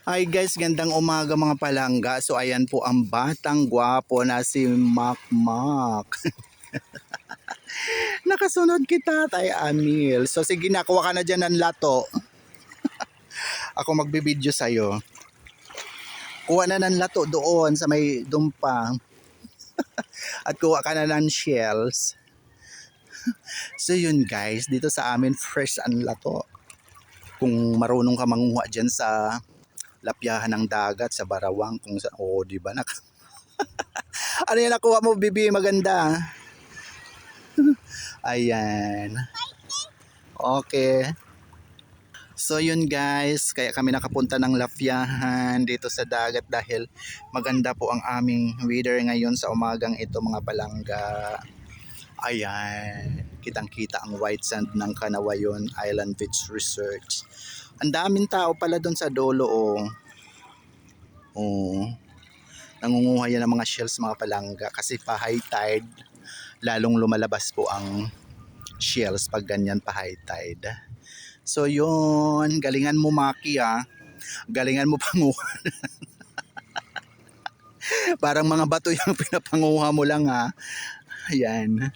Hi guys, gandang umaga mga palangga. So ayan po ang batang gwapo na si Makmak. Nakasunod kita, Tatay Amil. So sige na, kuha ka na dyan ng lato. Ako magbibideo sa'yo. Kuha na ng lato doon sa may dumpa. At kuha ka na ng shells. So yun guys, dito sa amin fresh ang lato. Kung marunong ka manguha dyan sa lapyahan ng dagat, sa Barawang, kung sa, di ba? Ano yan nakuha mo, bibi? Maganda. Ayan. Okay. So yun guys, kaya kami nakapunta ng Lapyahan dito sa dagat dahil maganda po ang aming weather ngayon sa umagang ito mga palangga. Ayan, kitang kita ang white sand ng Kanawayon Island Beach Resort. Ang daming tao pala doon sa dulo oh. Oh. Nangunguha yan ng mga shells mga palangga kasi pa high tide lalong lumalabas po ang shells pag ganyan pa high tide. So yun, galingan mo Maki ah. Galingan mo panguha. Parang mga bato yung pinapanguha mo lang ah. Ayan.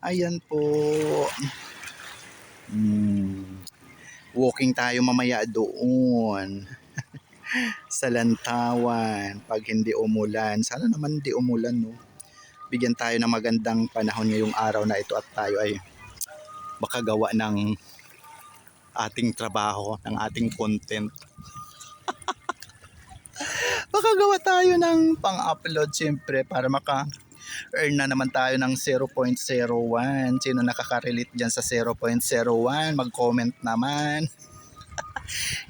Ayan po. Walking tayo mamaya doon. Sa Lantawan. Pag hindi umulan. Sana naman hindi umulan no. Bigyan tayo ng magandang panahon ngayong araw na ito at tayo ay makagawa ng ating trabaho, ng ating content. Makagawa tayo ng pang-upload siyempre para maka-earn na naman tayo ng 0.01. Sino nakaka-relate dyan sa 0.01? Mag-comment naman.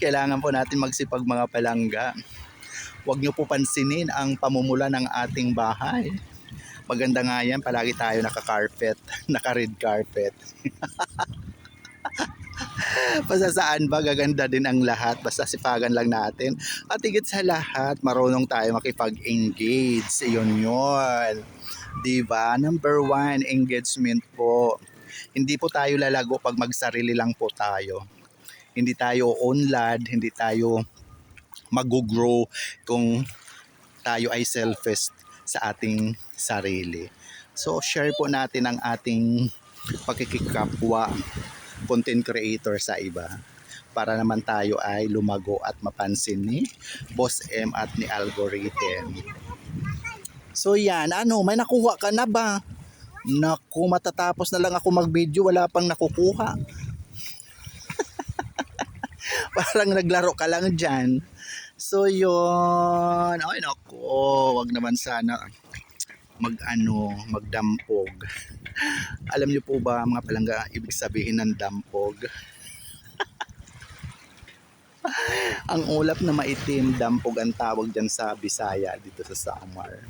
Kailangan po natin magsipag mga palangga. Huwag nyo po pansinin ang pamumula ng ating bahay. Maganda nga yan, palagi tayo naka-carpet, naka-red carpet. Basta saan ba gaganda din ang lahat, basta sipagan lang natin at higit sa lahat marunong tayo makipag-engage. Yun, diba? Number 1, engagement po. Hindi po tayo lalago pag magsarili lang po tayo. Hindi tayo unlad, hindi tayo mag-grow kung tayo ay selfish sa ating sarili. So share po natin ang ating pagkikikapwa content creator sa iba para naman tayo ay lumago at mapansin ni Boss M at ni Algorithm. So yan, may nakuha ka na ba? Naku, matatapos na lang ako mag-video, wala pang nakukuha. Parang naglaro ka lang dyan. So yun, ay naku, wag naman sana magdampog. Alam niyo po ba mga palangga ibig sabihin ng dampog? Ang ulap na maitim, dampog ang tawag dyan sa Bisaya dito sa Samar.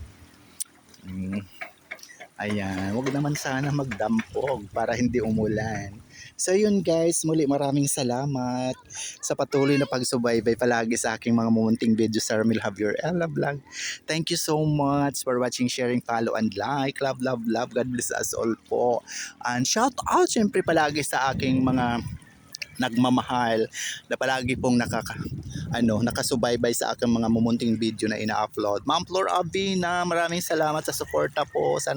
Ayan, wag naman sana magdampog para hindi umulan. So yun guys, muli maraming salamat sa patuloy na pagsubaybay palagi sa aking mga mumunting video sa Ramil Javier Ella Vlog. Thank you so much for watching, sharing, follow, and like. Love, love, love. God bless us all po. And shout out syempre palagi sa aking mga nagmamahal na palagi pong nakasubaybay sa aking mga mumunting video na ina-upload. Ma'am Flor Avina, maraming salamat sa suporta po. Sana